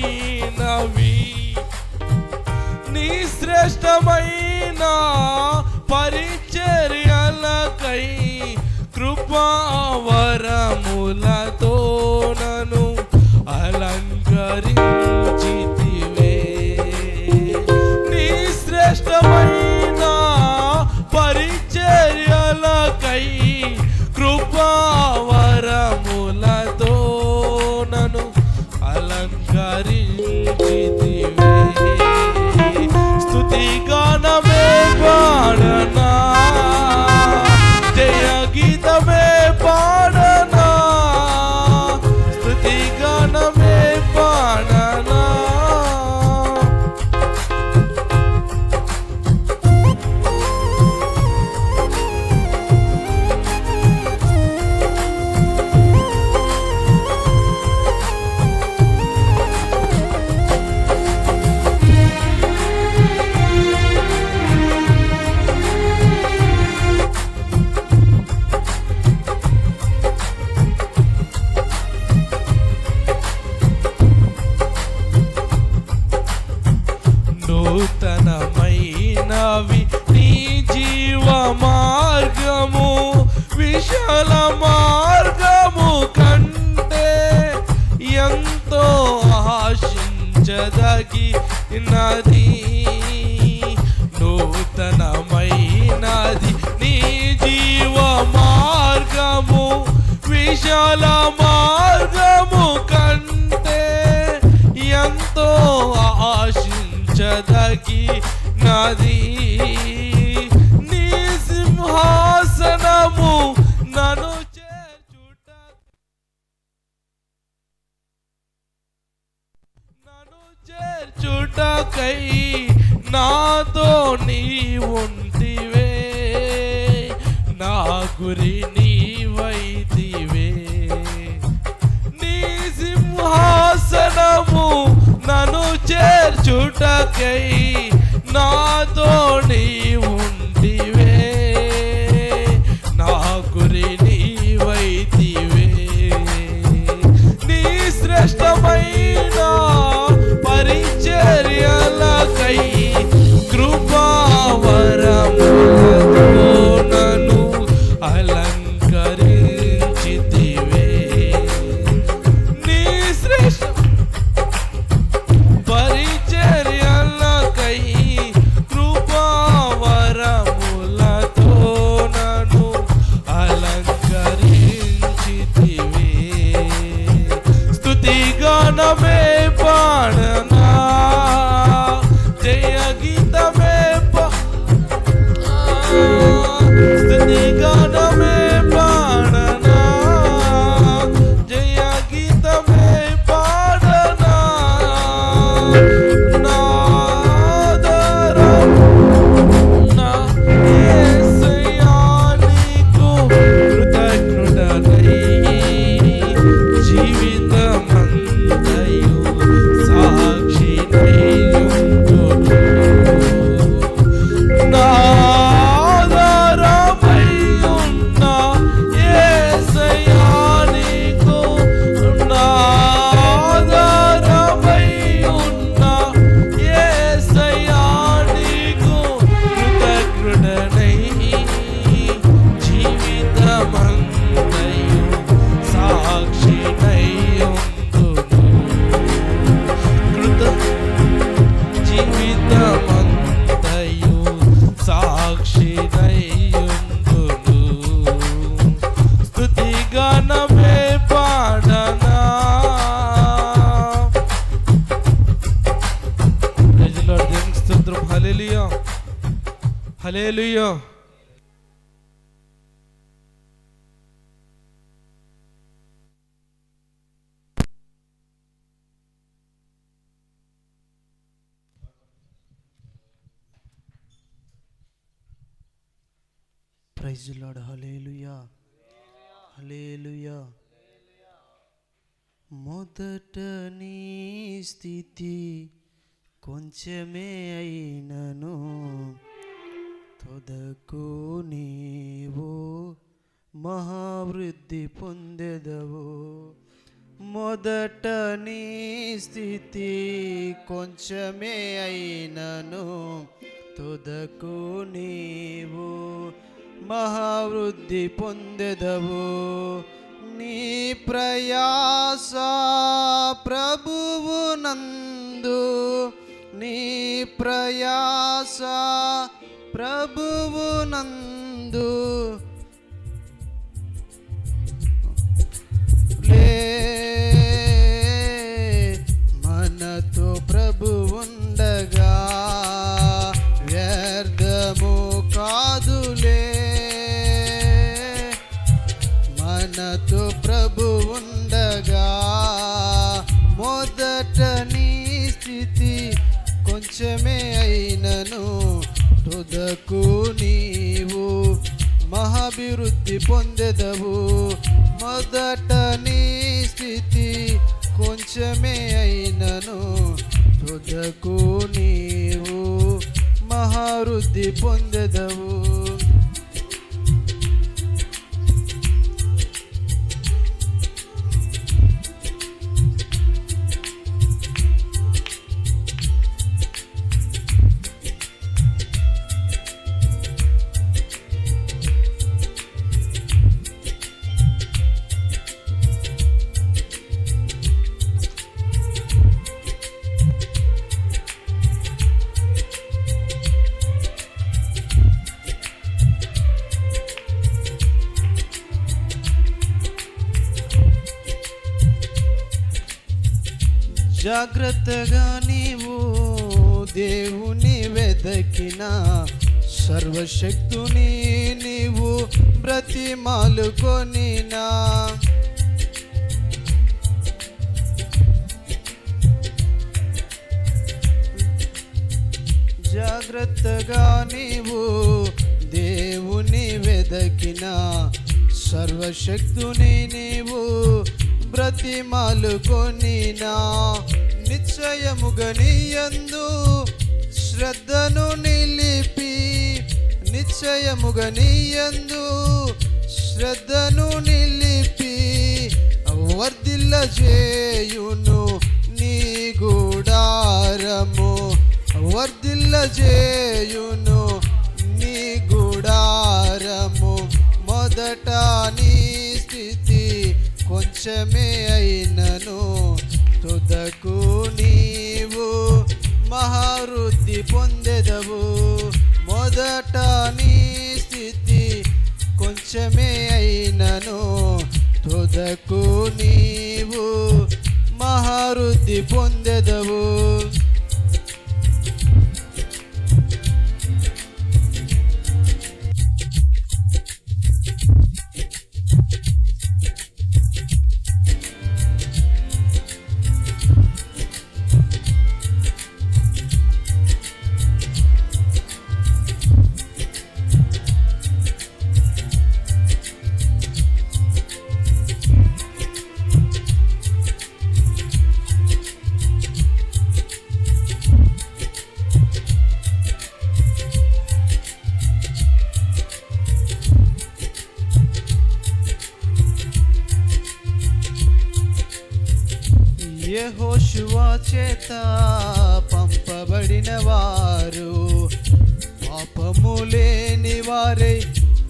ఉపయుక్తమైనవి నీ శ్రేష్టమైన పరిచర్యలకై కృపావరములతో నన్ను అలంకరించితివే నీ శ్రేష్టమైన పరిచర్యలకై కృపావరములతో నన్ను అలంకరించితివే స్తుతిగానమే పాడనా జయ గీతమే పాడనా స్తుతిగానమే పాడనా నూతనమైనవి నీ జీవ మార్గము విశాల మార్గము కంటే ఎంతో ఆశించదగినది నూతనమైనది నీ జీవ మార్గము విశాల మార్గము కంటే ఎంతో ఆశించదగినది నీ సింహాసనము నన్ను చేర్చుటకై నాతో నీ ఉంటివే నా గురి నీవైతివే నీ సింహాసనము నన్ను చేర్చుటకై నాతో నీ ఉంటివే నా గురి నీవైతివే నీ శ్రేష్టమైన పరిచర్యలకై కృపావరములతో నన్ను అలంకరించితివే నీ శ్రేష్ట పరిచర్యలకై కృపావరములతో నన్ను అలంకరించితివే స్తుతిగానమే పాడనా జయ గీతమే స్తుతిగానమే పాడనా జయ గీతమే పాడనా నాదరం నా యేసయ్యా నీకు కృతజ్ఞతనై జీవితమంతయు సాక్షినై ఉండును నాదరమై ఉన్న యేసయ్యా నీకు నాదరమై ఉన్న యేసయ్యా నీకు కృతజ్ఞతనై జీవితమంతయు సాక్షినై ఉండును జీవితమంతయు సాక్షినై ఉండును స్తుతిగానమే పాడనా ప్రైజ్ ది లార్డ్ దేవునికి స్తోత్రం హల్లెలూయా హల్లెలూయా ప్రైజ్ ది లార్డ్ హల్లెలూయా హల్లెలూయా మొదట నీ స్థితి కొంచెమే అయినను తొదకు నీవు మహావృద్ధి పొందెదవు మొదట నీ స్థితి కొంచెమే అయినను తుదకు నీవు మహావృద్ధి పొందెదవు. నీ ప్రయాస ప్రభువు నందు, నీ ప్రయాస ప్రభువు నందు మనతో ప్రభు ఉండగా వ్యర్థము కాదులే. మనతో ప్రభు ఉండగా మొదట నీ స్థితి కొంచెమే అయినను తుదకు నీవు మహాభివృద్ధి పొందెదవు. మొదట నీ స్థితి కొంచెమే అయినను తుదకు నీవు మహావృద్ధి పొందెదవు. జాగ్రత్తగా నీవు దేవుని వెదకిన సర్వశక్తుని నీవు బ్రతిమాలుకొనినా. జాగ్రత్తగా నీవు దేవుని వెదకిన సర్వశక్తుని నీవు బ్రతిమాలుకొనినా. నిశ్చయముగా నీయందు శ్రద్ధను నిలిపి, నిశ్చయముగా నీయందు శ్రద్ధను నిలిపి వర్ధిల్లజేయును నీ గుడారము, వర్ధిల్లజేయును నీ గుడారము. మొదట నీ స్థితి కొంచెమే అయినను తుదకు నీవు మహావృద్ధి పొందెదవు. మొదట నీ స్థితి కొంచెమే అయినను తుదకు నీవు మహావృద్ధి పొందెదవు. యెహోషువ చేత పంపబడిన వారు పాపము లేని వారై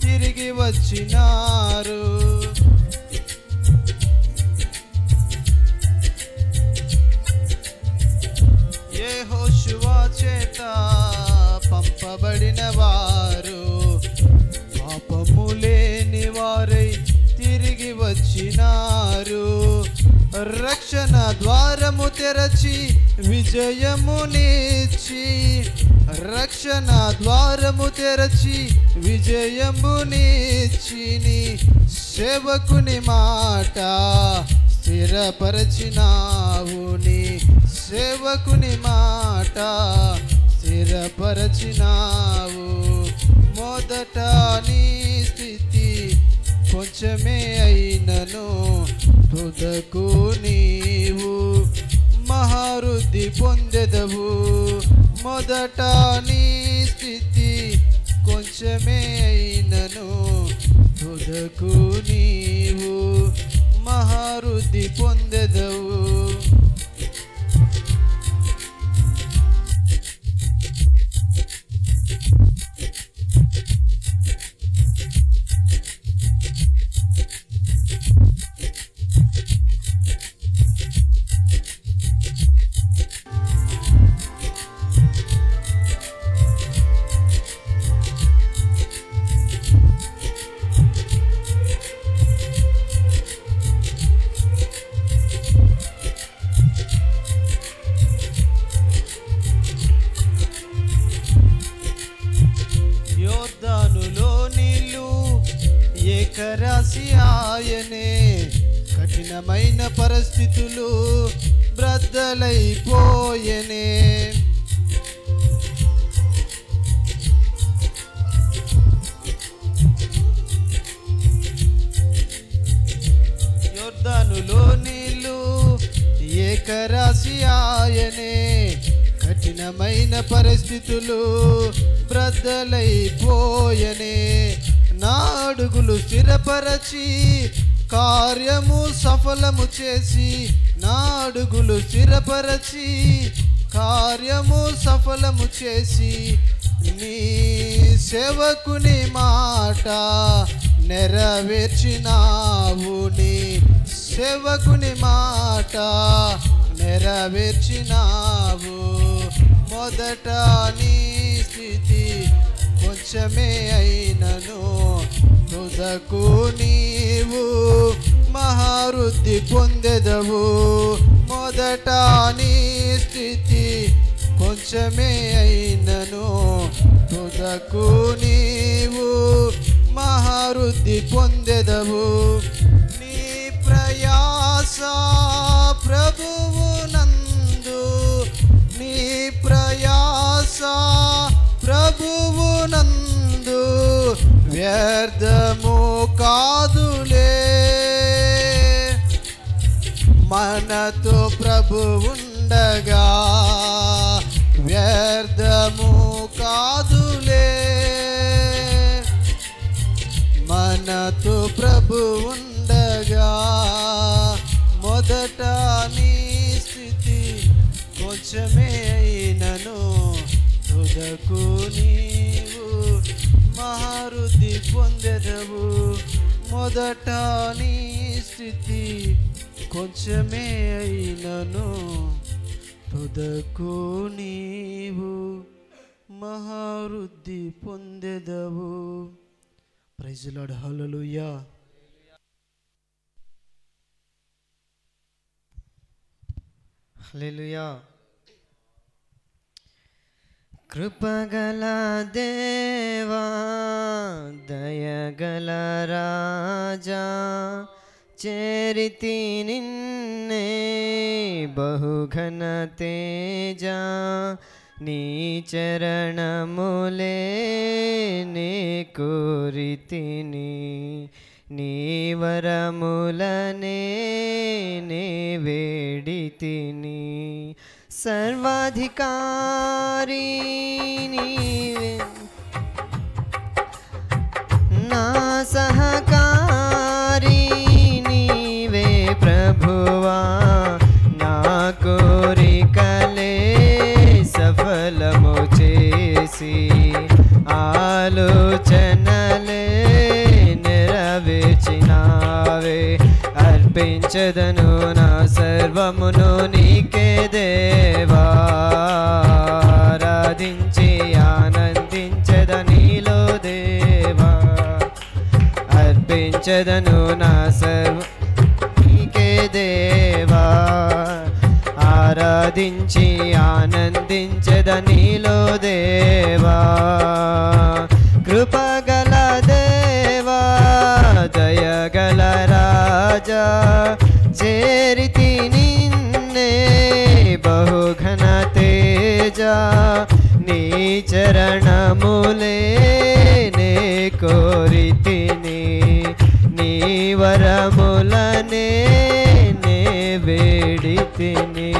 తిరిగి వచ్చినారు. యెహోషువ చేత పంపబడిన వారు పాపము లేని వారై తిరిగి వచ్చినారు. రక్షణ ద్వారము తెరచి విజయమునిచ్చి, రక్షణ ద్వారము తెరచి విజయమునిచ్చి నీ సేవకుని మాట స్థిరపరచినావు. నీ సేవకుని మాట స్థిరపరచినావు. మొదట నీ స్థితి కొంచెమే అయినను తుదకు నీవు మహావృద్ధి పొందెదవు. మొదట నీ స్థితి కొంచెమే అయినను తుదకు నీవు మహావృద్ధి పొందెదవు. యోర్దానులో నీళ్ళు ఏకరాశి ఆయనే, కఠినమైన పరిస్థితులు బ్రద్దలైపోయెనే. యోర్దానులో నీళ్ళు ఏకరాశి ఆయనే, కఠినమైన పరిస్థితులు బ్రద్దలైపోయెనే. నా అడుగులు స్థిరపరచి కార్యము సఫలము చేసి, నా అడుగులు స్థిరపరచి కార్యము సఫలము చేసి, నీ సేవకుని మాట నెరవేర్చినావు. నీ సేవకుని మాట నెరవేర్చినావు. మొదట నీ స్థితి కొంచెమే అయినను, తుదకు నీవు మహావృద్ధి పొందెదవు. మొదట నీ స్థితి కొంచెమే అయినను, తుదకు నీవు మహావృద్ధి పొందెదవు. నీ ప్రయాస ప్రభువు నందు, నీ ప్రయాస ప్రభువు నందు వ్యర్థము కాదులే. మనతో ప్రభు ఉండగా వ్యర్థము కాదులే. మనతో ప్రభు ఉండగా మొదట నీ స్థితి కొంచెమే అయినను, తుదకు నీవు మహావృద్ధి పొందెదవు. మొదట నీ స్థితి కొంచెమే అయినను, తుదకు నీవు మహావృద్ధి పొందెదవు. Praise the Lord. హల్లెలూయా. హల్లెలూయా. కృపగల దేవా, దయగల రాజా, చేరితి నిన్నే బహుఘన తేజా. నీ చరణములే నే కోరితిని, నీ వరములనే నే వేడితిని. సర్వాధికారి నీవే, నా సహకారి నీవే ప్రభువా. నా కోరికలే సఫలము చేసి, ఆలోచనలే నెరవేర్చినావే. అర్పించదను నా సర్వమును నీకే దేవా, ఆరాధించి ఆనందించద నీలో దేవా. అర్పించదను నా సర్వ నీకే దేవా, ఆరాధించి ఆనందించద నీలో దేవా. కృపగల దేవా, దయగల రాజా, చేరితి నిన్నే బహుఘన తేజా. నీ చరణములే నే కోరితిని, నీ వరములనే నే వేడితిని.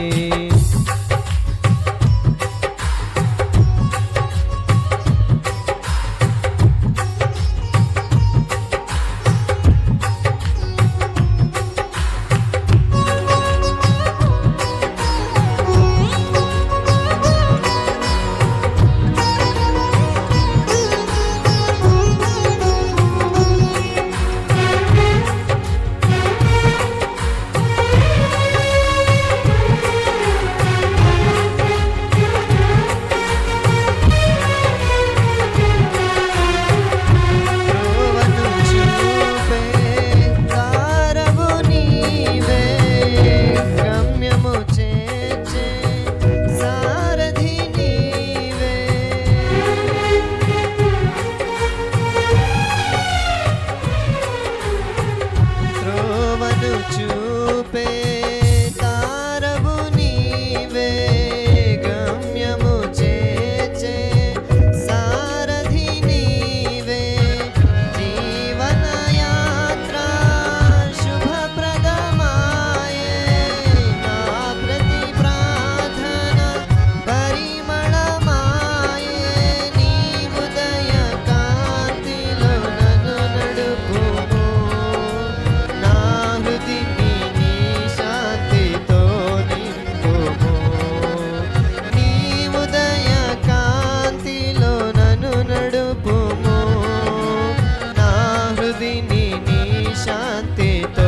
శాంతితో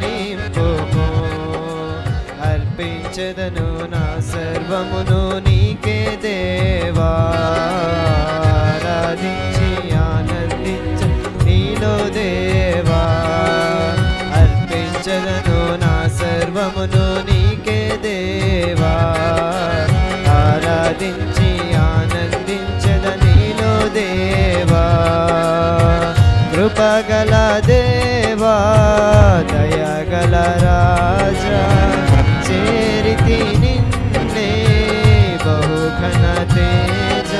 నింపుము. అర్పించదను నా సర్వమును నీకే దేవా. ఆరాధించి ఆనందించ నీలో దేవా. అర్పించదను నా సర్వమును నీకే దేవా. ఆరాధించి ఆనందించద నీలో దేవా. కృపగల దేవా దయగల రాజా చేరితి నిన్నే బహుఘన తేజ.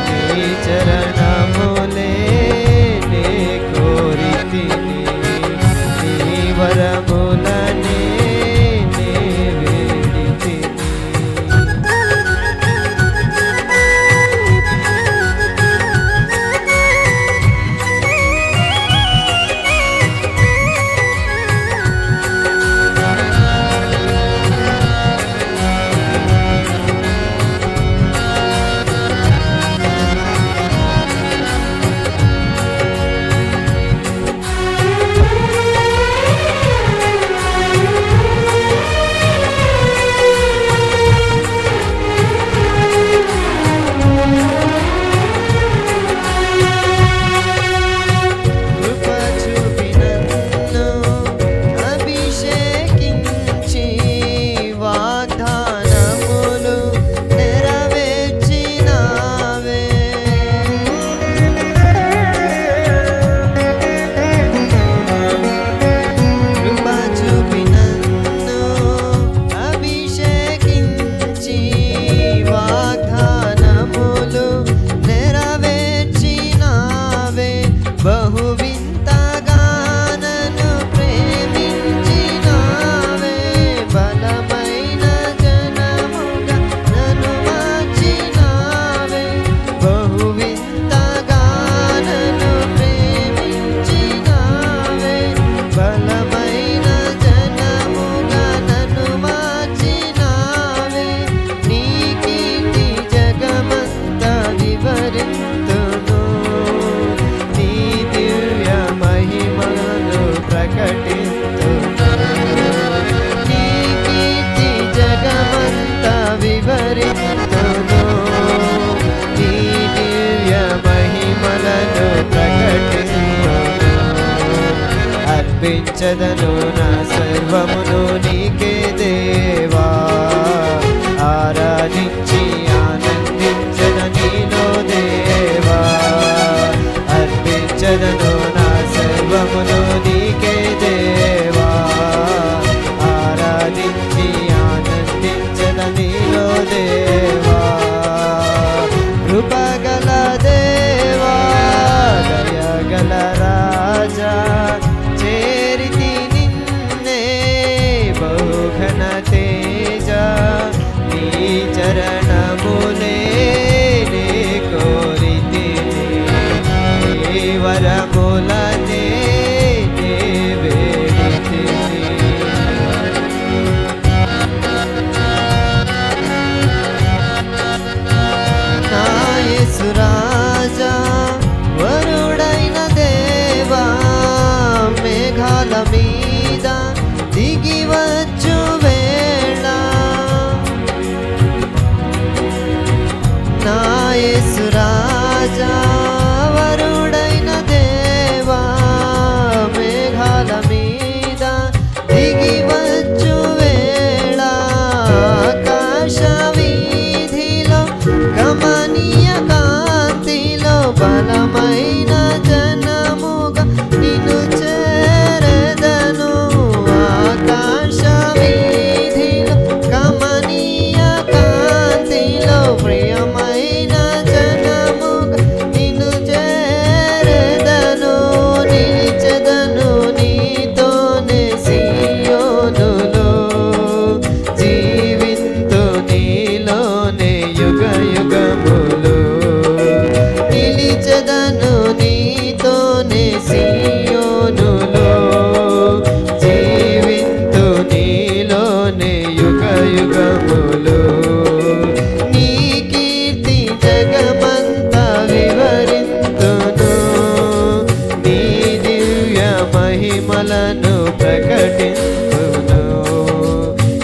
నీ చరణములే నే కోరితిని. నీ వరములనే నే వేడితిని. అర్పించదను నా సర్వమును నీకే దేవా. ఆరాధించి ఆనందించద నీలో దేవా. అర్పించదను నా సర్వమును నీకే దేవా. ఆరాధించి ఆనందించద నీలో దేవా. కృపగల దేవా దయగల రాజా చేరితి నిన్నే బహుఘన తేజ. నీ చరణ మహిమలను ప్రకటింతును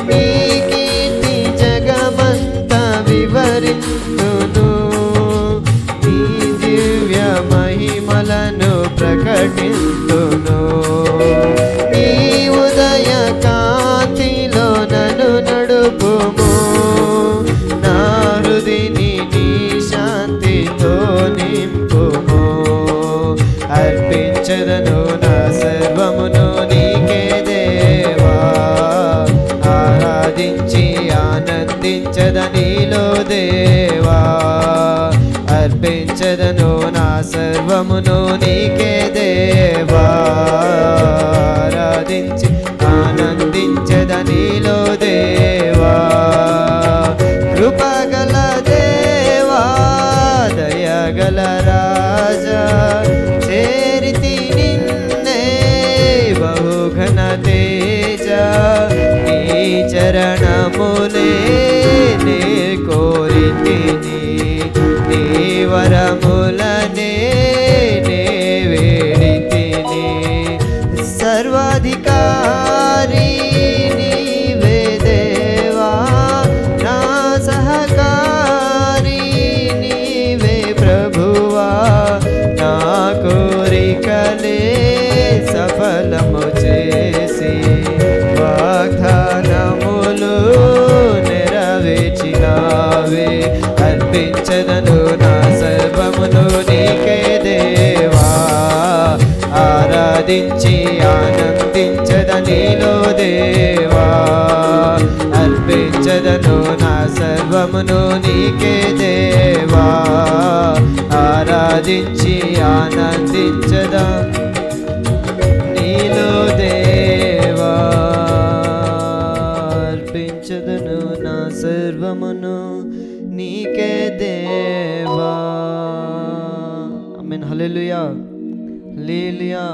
నీ కీర్తి జగమంతా వివరింతును నీ దివ్య మహిమలను ప్రకటింతును నీ ఉదయ కాంతిలో నన్ను నడుపుము నా హృదిని నీ శాంతితో నింపుము అర్పించదను నా సర్వమును నీకే దేవా ఆరాధించి ఆనందించదనిలో దేవా అర్పించదను నా సర్వమును నీకే దేవా ఆరాధించి ఆనందించదనిలో దేవా కృపగల దేవా దయగల రాజా చేరితి నిన్నే బహుఘన తేజ నీ చరణములే నే కోరితిని నీ వరములనే నే వేడితిని సర్వాధికారి నీవే దేవా నా సహకారి నీవే ప్రభువా నా కోరికలే సఫలము చేసి వాగ్దానములు నెరవేర్చినావే అర్పించదను నా సర్వమును నీకే దేవా ఆరాధించి ఆనందించదనిలో దేవా అర్పించదను నా సర్వమును నీకే దేవా ఆరాధించి ఆనందించదా నీలో దేవా అర్పించదను నా సర్వమును నీకే దేవా ఆమేన్ హల్లెలూయా హల్లెలూయా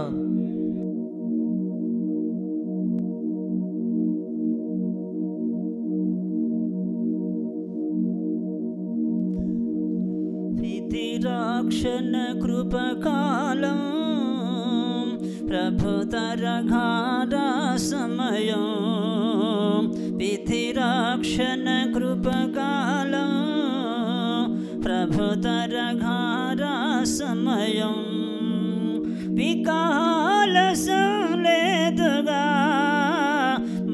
రక్షణ కృపకాలం ప్రభు తరఘార సమయం విధి రక్షణ కృపకాలం ప్రభు తరఘార సమయం వికాలసం లేదుగా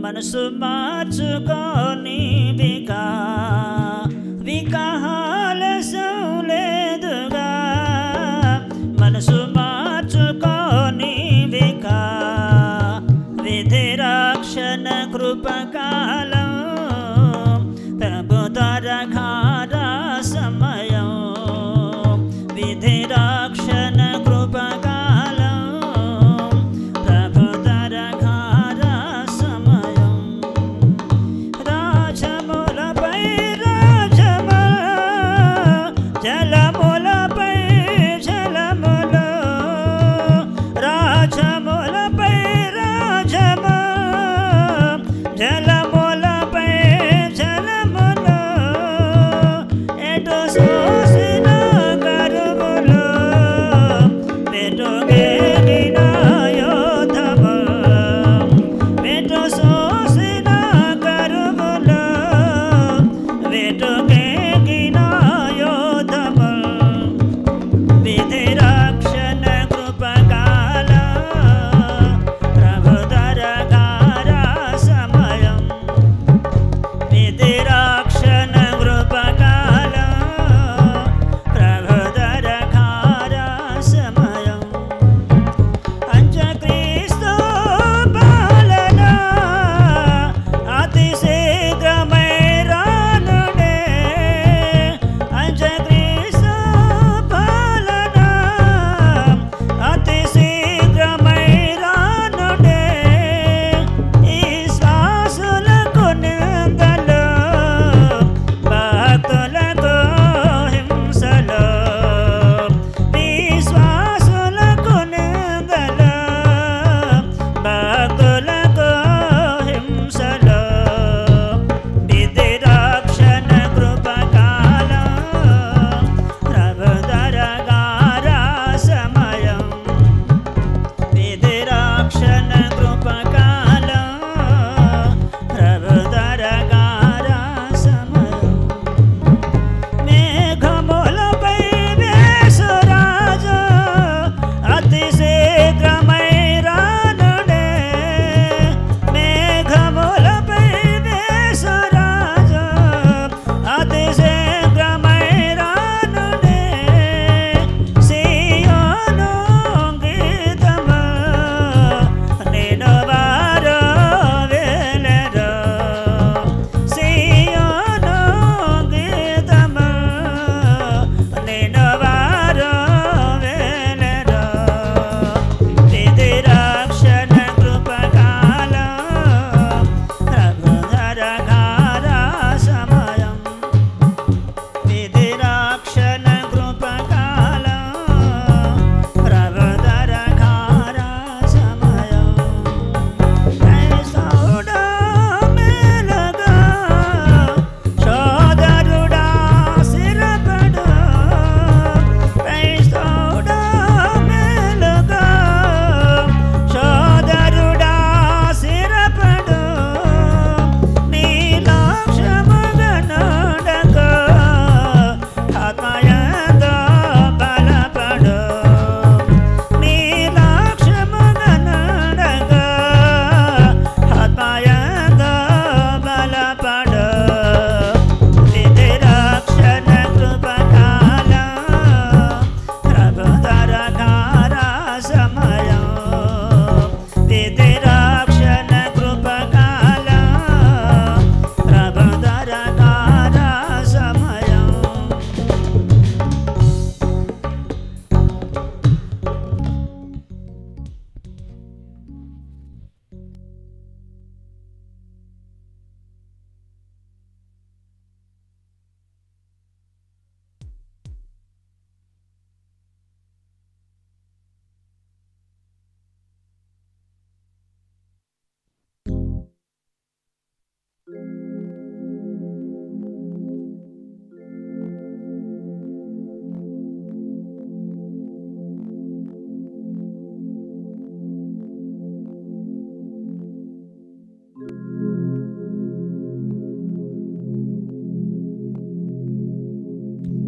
మనసు మార్చుకొని వికాలసం లేదుగా మనసు మార్చుకొని విధి రక్షణ కృపకాలం ప్రభు తరఘార సమయం విధి రక్షణ కృపకాలం ప్రభు తరఘార సమయం రాజములపై జలములపై జలములు రాజములపై జలముల ఇది రక్షణ కృపకాలం ప్రభు దరకార సమయం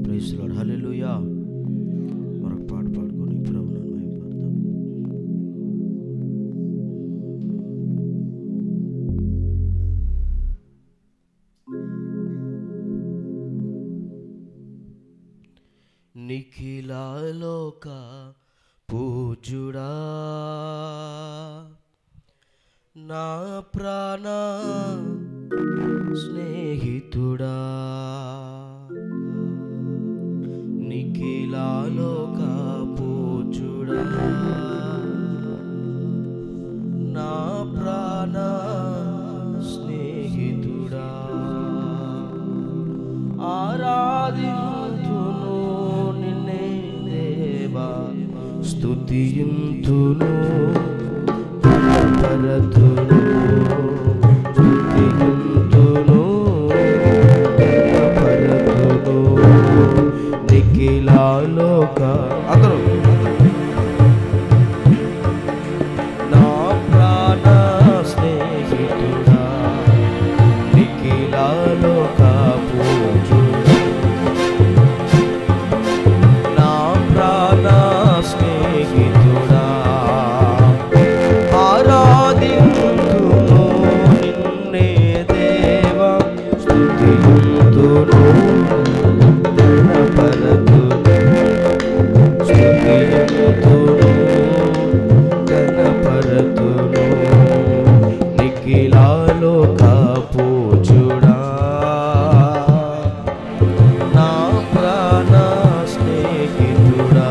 ప్రైజ్ ది లార్డ్ హల్లెలూయా. మరొక పాట పాడుకొని ప్రభువును మహిమపడదాం. నిఖిలాలోక పూజుడా నా ప్రాణ స్నేహితుడా నిఖిలాలోక పూజుడా నా ప్రాణ స్నేహితుడా ఆరాధింతును నిన్నే దేవా స్తుతింతును పరతును స్తుతింతును పరతును నిఖిలాలోక అందరూ నా ప్రాణ స్నేహితుడా నిఖిలాలోక పూజుడా నా ప్రాణ స్నేహితుడా ఆరాధింతును నిన్నే దేవా స్తుతింతును గణపరతును నిఖిలాలోక పూజుడా నా ప్రాణ స్నేహితుడా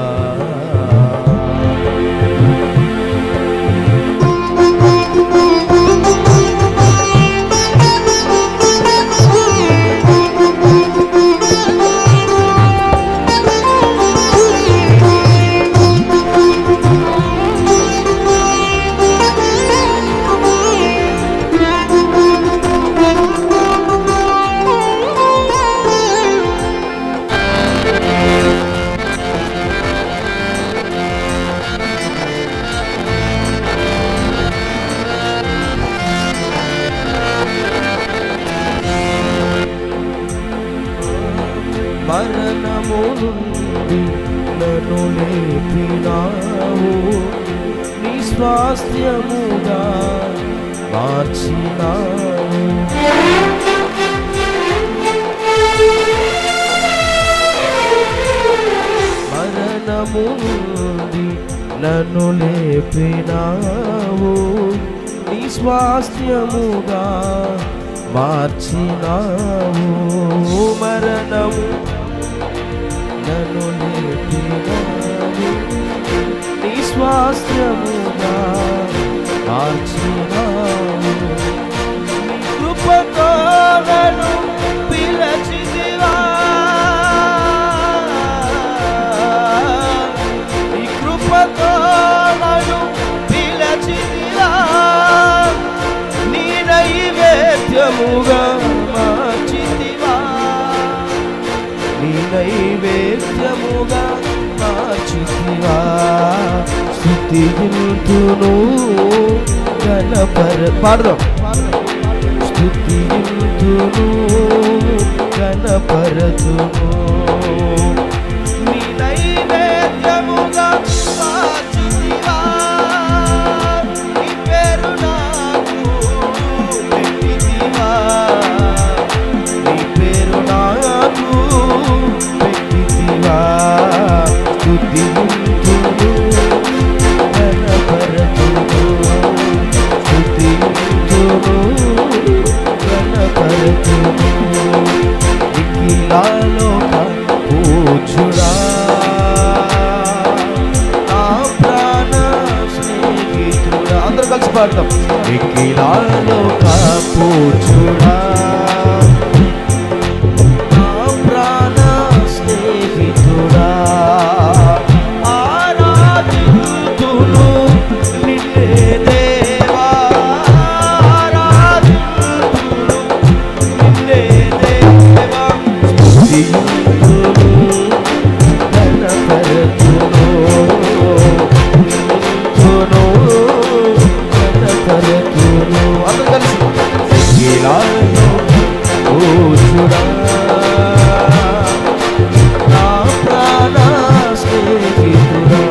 మరణము నుండి నన్ను లేపినావు నీ స్వాస్థ్యముగా మార్చినావు మరణము నుండి నన్ను లేపినావు నీ స్వాస్థ్యముగా మార్చినావు మరణము నన్ను లేపినావు నీ స్వాస్థ్యముగా మార్చినావు నీ కృపతో నన్ను పిలచితివా నీ కృపతో నన్ను పిలచితివా నీ నైవేద్యముగా మార్చితివా నీ నైవేద్యముగా మార్చితివా స్తుతింతును పాడదాం స్తుతింతును గణపరతును నీ నైవేద్యముగా మార్చితివా నీ పేరు నాకు పెట్టితివా నీ పేరు నాకు పెట్టితివా స్తుతింతును గణపరతును అందరూ కలిసి పాడతాం. మిక్కిలాలో కాపుచుడా నా ప్రాణ స్నేహితుడా ఆరాధింతును నిన్నే దేవా ఆరాధింతును నిన్నే దేవా స్తుతింతును ఘనపరతును అందరూ కలిసి మిక్కిలాలో కాపుచుడా నా ప్రాణ స్నేహితుడా.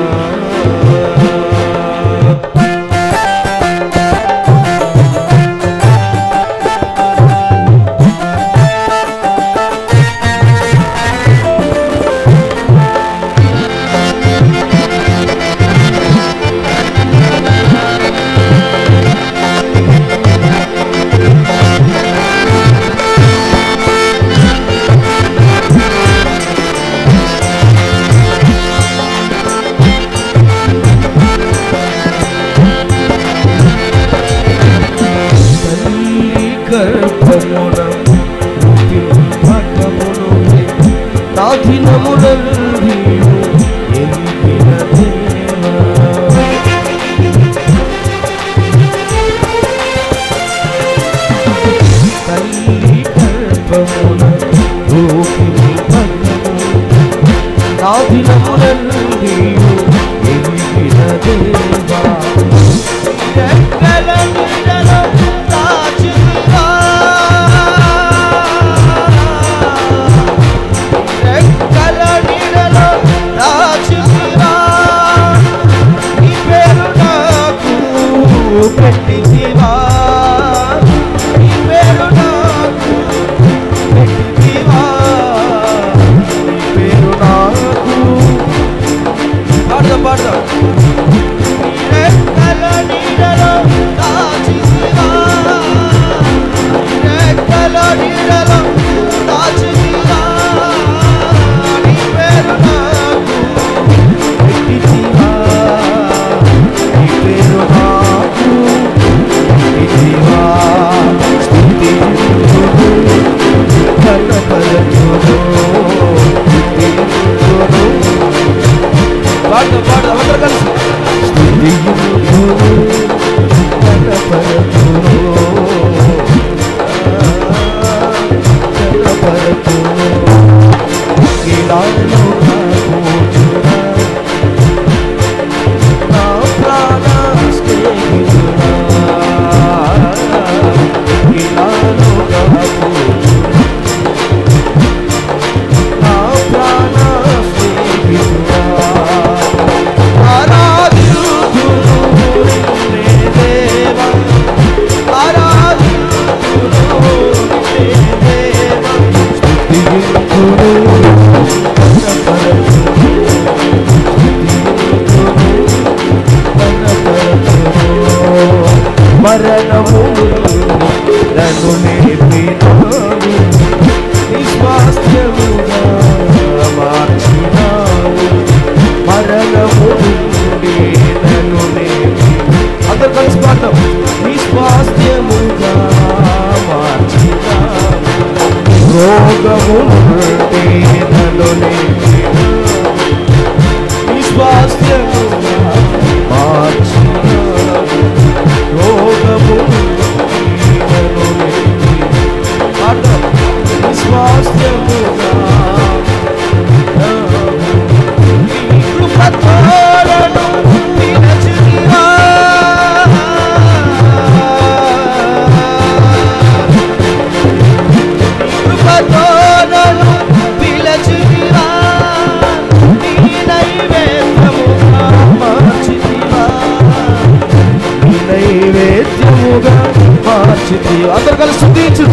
అందరూ కలిసి స్తుతించు.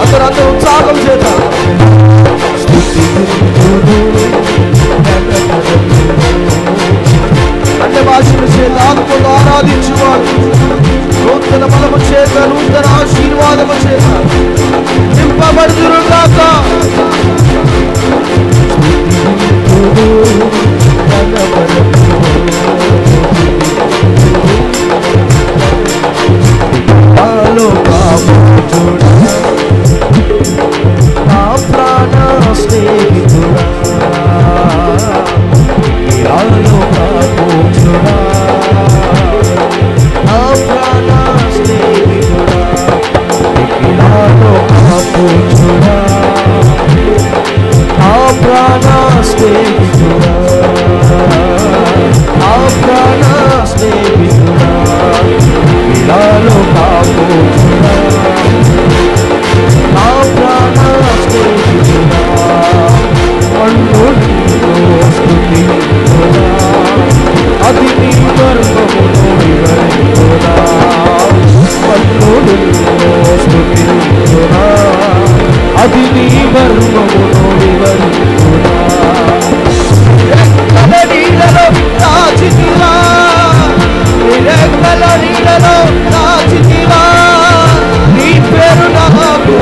అందరూ ఉత్సాహం చేద్దాం. అన్ని భాషలు చేద్దాం. ఆదుకుంటూ ఆరాధి ఆరాధించువాడు నూతన బలము చేత నూతన ఆశీర్వాదము చేత నింపబడుదురు గాక. నా ప్రాణ స్నేహితుడా నా ప్రాణ స్నేహితుడా నా ప్రాణ స్నేహితుడా నా ప్రాణ స్నేహితుడా ఇలాలో కాపోచుడా నా ప్రాణ స్నేహితుడా మన్నుడిలో స్తుతించుడా అది నీ మర్మమును వివరించుడా మన్నుడిలో స్తుతించుడా అది నీ మర్మమును వివరించుడా. రెక్కల నీడలో దాచితివా రెక్కల నీడలో దాచితివా నీ పేరు నాకు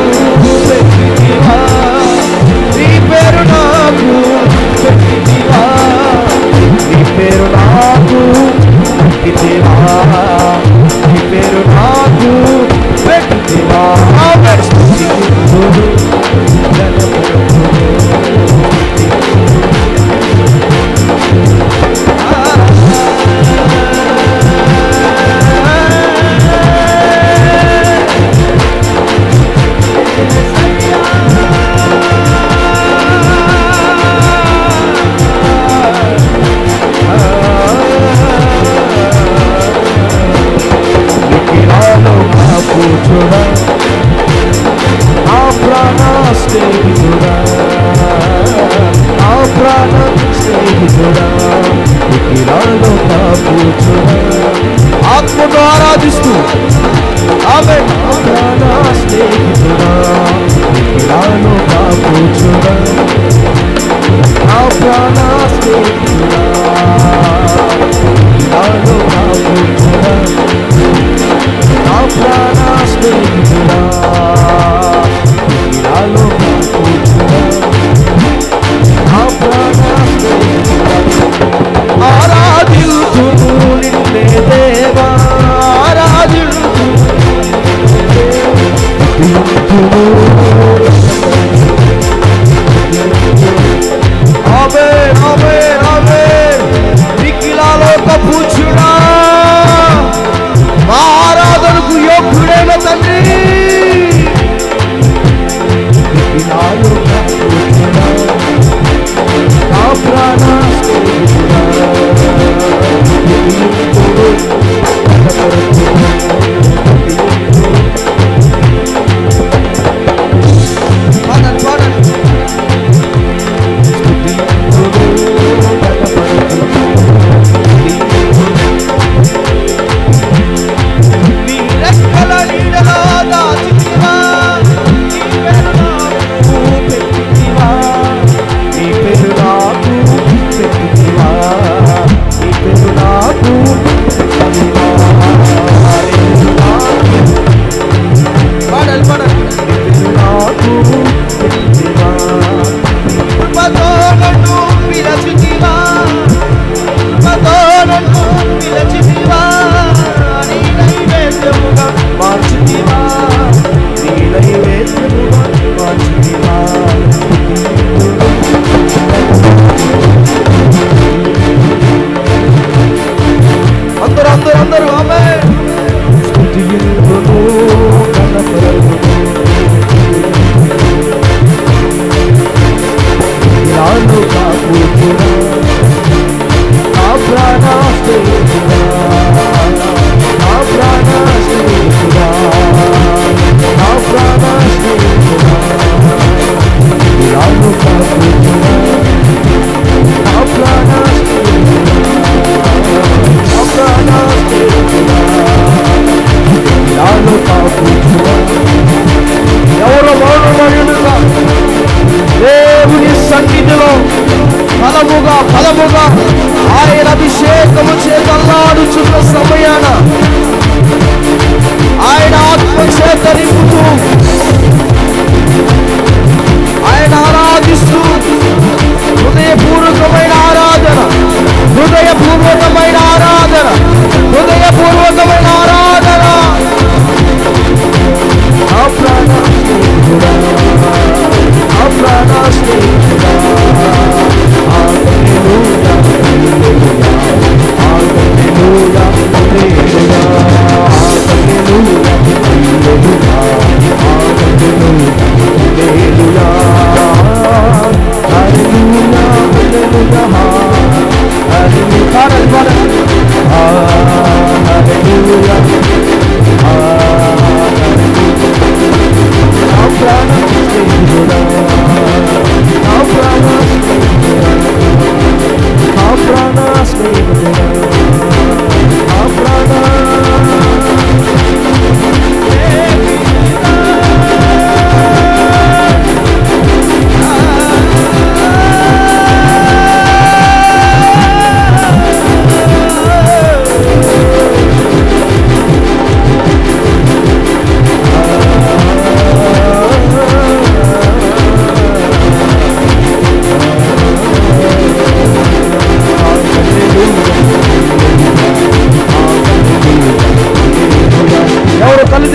పెట్టితివా నీ పేరు నాకు పెట్టితివా నీ పేరు నాకు పెట్టితివా నీ పేరు నాకు పెట్టితివా. నా ప్రాణ స్నేహితుడా నా ప్రాణ స్నేహితుడా ఇలాలో కాపుచుడా ఆత్మను ఆరాధిస్తూ ఆమె నా ప్రాణ స్నేహితుడా ఇలాలో కాపుచుడా నా ప్రాణ స్నేహితుడా ఇలాలో కాపుచుడా నా ప్రాణ స్నేహితుడా ఇలాలో కాపుచుడా నా ప్రాణ స్నేహితుడా. ఆరాధించును నిన్నే దేవా ఆరాధించును ఆమేన్ ఆమేన్ ఆమేన్. ఇలాలో కాపుచుడా మా ఆరాధనకు యోగ్యుడైన తండ్రి ఇలాలో కాపుచుడా నా ప్రాణ స్నేహితుడా అందరూ ఆమేన్. స్తుతింతును కనపరతును ఇలాలో కాపుచుడా నా ప్రాణ స్నేహితుడా నా ప్రాణ స్నేహితుడా నా ప్రాణ స్నేహితుడా ఇలాలో కాపుచుడా నా ప్రాణ స్నేహితుడా నా ప్రాణ స్నేహితుడా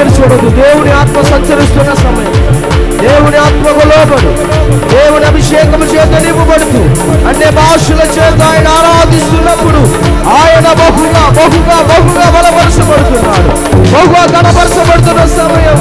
తెరిచి చూడదు. దేవుని ఆత్మ సంచరిస్తున్న సమయం, దేవుని ఆత్మకు లోబడు, దేవుని అభిషేకము చేత నింపబడుతూ అన్ని భాషల చేత ఆయన ఆరాధిస్తున్నప్పుడు ఆయన బహుగా బహుగా బహుగా బలపరచబడుతున్నాడు, బహుగా కనపరచబడుతున్న సమయం.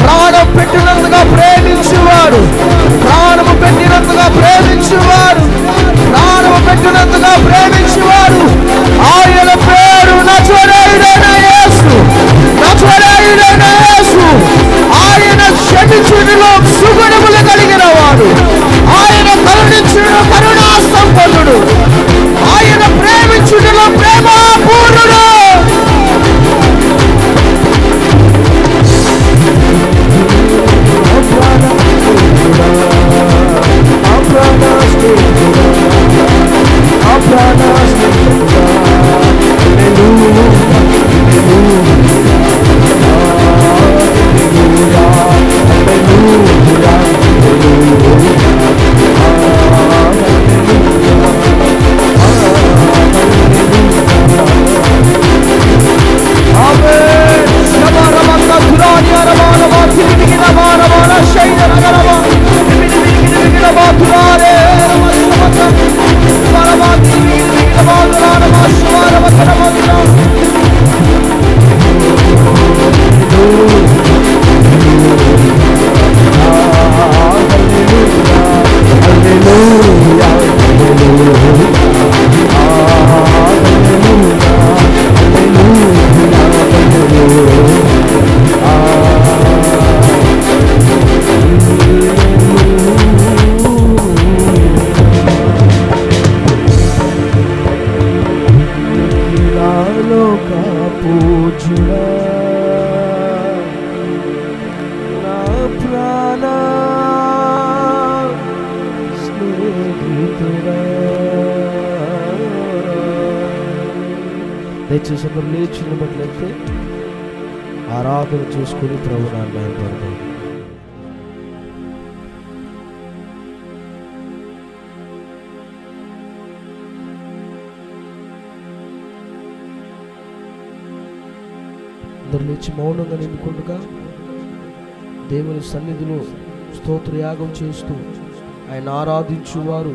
ప్రాణం పెట్టినంతగా ప్రేమించేవాడు, ప్రాణము పెట్టినంతగా ప్రేమించేవాడు, ప్రాణము పెట్టినంతగా ప్రేమించేవాడు. ఆయన పేరు నజరేయుడైన యేసు, నజరేయుడైన యేసు. ఆయన క్షమించుటలో సుగుణములు కలిగిన వాడు, ఆయన కరుణించుట కరుణా సంపన్నుడు, ఆయన ప్రేమించుటలో ప్రేమాపూర్ణుడు. దయచేసి అందరూ లేచి నిలబడినట్లయితే ఆరాధన చేసుకుని ప్రభువుని మహిమపడదాం. అందరూ లేచి మౌనంగా నిండుకుండగా దేవుని సన్నిధిలో స్తోత్రయాగం చేస్తూ ఆయన ఆరాధించువారు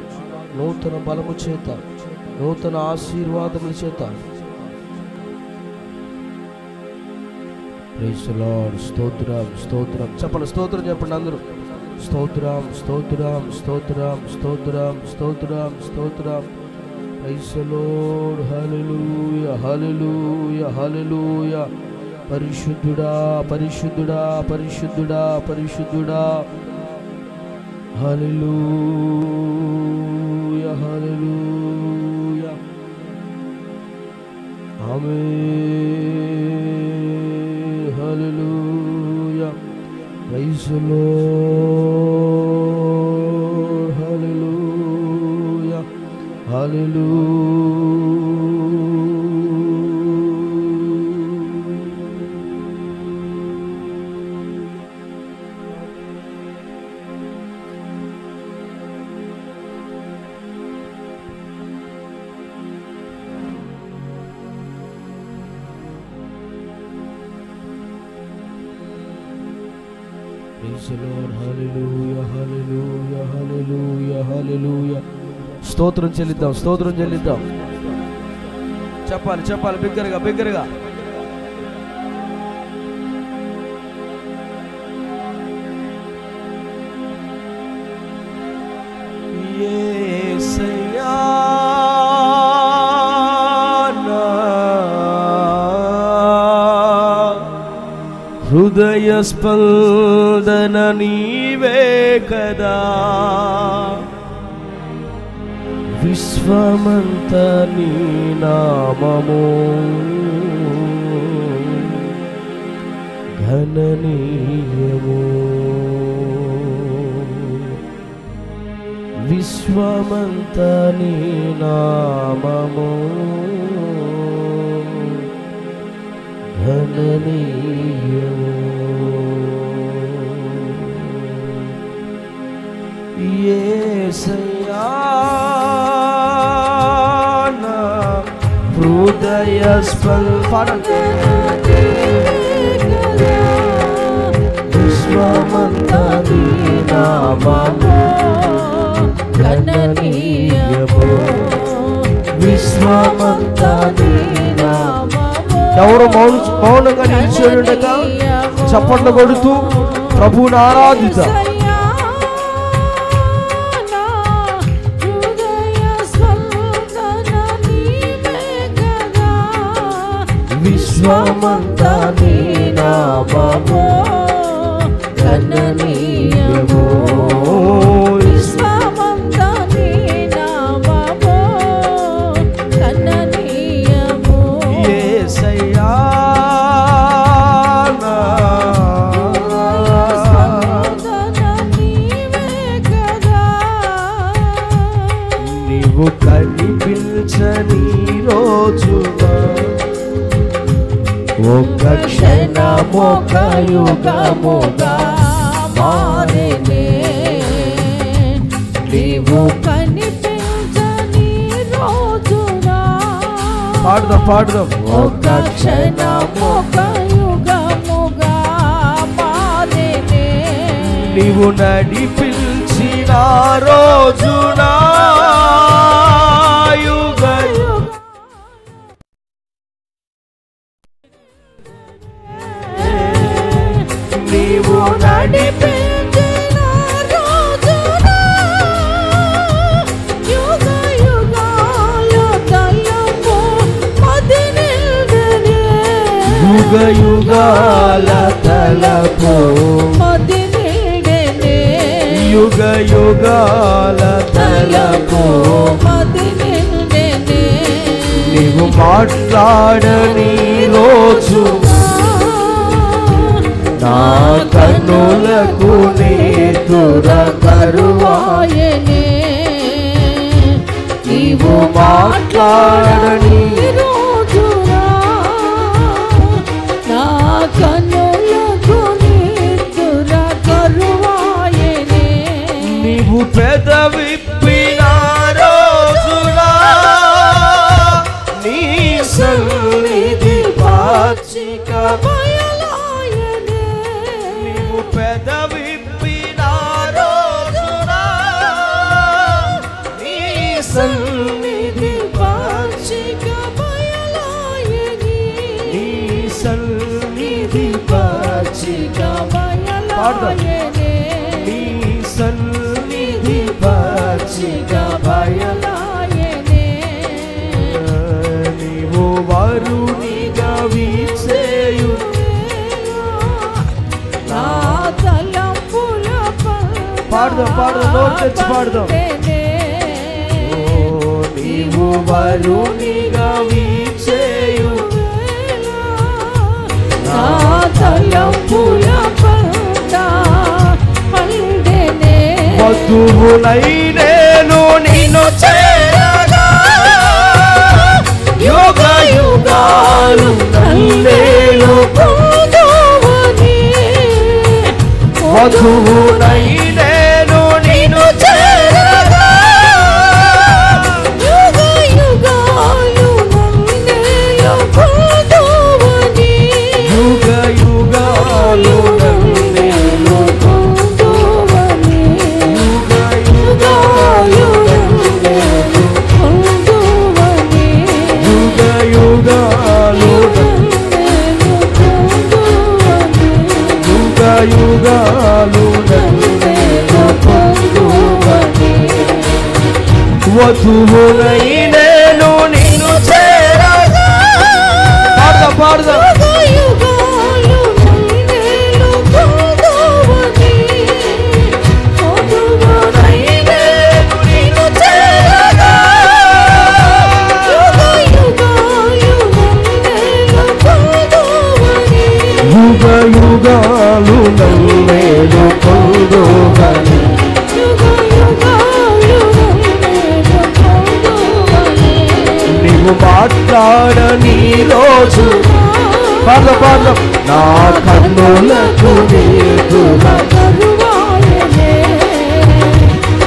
నూతన బలము చేత, నూతన ఆశీర్వాదముల చేత. Praise the Lord. స్తోత్రం స్తోత్రం చెప్పండి, స్తోత్రం చెప్పండి అందరూ. స్తోత్రం స్తోత్రం స్తోత్రం స్తోత్రం స్తోత్రం స్తోత్రం. Praise the Lord. హల్లెలూయా హల్లెలూయా హల్లెలూయా. పరిశుద్ధుడా పరిశుద్ధుడా పరిశుద్ధుడా పరిశుద్ధుడా. హల్లెలూయా హల్లెలూయా. ఆమేన్. హల్లెలూయా. Praise the Lord. హల్లెలూయా హల్లెలూయా. స్తోత్రం చెల్లిద్దాం, స్తోత్రం చెల్లిద్దాం. చెప్పాలి చెప్పాలి బిగ్గరగా బిగ్గరగా. యేసయ్యా హృదయ స్పందన నీవే కదా, విశ్వమంత నీ నామము ఘననీయము, విశ్వమంత నీ నామము ఘననీయము. యేసయ్యా నా హృదయ స్పందన విశ్వమంత నీ నామము ఘననీయము, విశ్వమంత నీ నామము. ఎవరు మౌనంగా నిలిచి ఉండగా చప్పట్లు కొడుతూ ప్రభువుని ఆరాధిద్దాం. విశ్వమంత నీ నామము ఘననీయము, విశ్వమంత నీ నామము ఘననీయము. యేసయ్యా నా స్పందన నీవే కదా, నీవు కనిపించని రోజుగా ఒక క్షణమొక యుగముగా మారెనే, నీవు కనిపించని రోజునా పాడుదాం ఒక క్షణమొక యుగముగా మారెనే, నీవు నడిపించిన రోజునా యుగ నీవు నడిపించిన రోజునా యుగ యుగాలు తలపు మది నిండెనే, యుగ యుగాల తలపు మది నిండెనే, యుగ యుగాల తలపు మది నిండెనే. నీవు మాట్లాడని రోజు నా కన్నులకు నేతుర కరువాయనే, నీవు మాట్లాడని రోజునా నా కన్నులకు నిద్ర కరువాయనే, నీవు పెదవిప్పిన రోజునా నీ సన్నిధి పాచిక బయలాయనే, నీవు పెదవిప్పిన రోజునా నీ సన్నిధి పాచిక బయలాయనే, నీ సన్నిధి పాచిక బయలాయనే, నీ సన్నిధి పాచిక బయలాయనే. నీవు వరునిగా వీచేయు నా తలంపుల పాడదాం నోరు తెచ్చి పాడదాం. నీవు వరునిగా వీచేయు నా తలంపుల పండెనే, వధువునై నేను నిన్ను చేరగా యుగ యుగాలు నన్నేలు పొందువని, వధువునై నేను నిన్ను చేరగా యుగ యుగాలు నన్నేలు పొందువని, యుగ యుగాలు నన్నేలు పొందువని, యుగ యుగాలు యుగాలు వధువునై నేను నిన్ను చేరగా. పాడదాం పాడదాం. యుగ యుగాలు నన్నేలు పొందువని. నీవు మాట్లాడని రోజు పాడదాం పాడదాం. నా కన్నులకు నీతుగా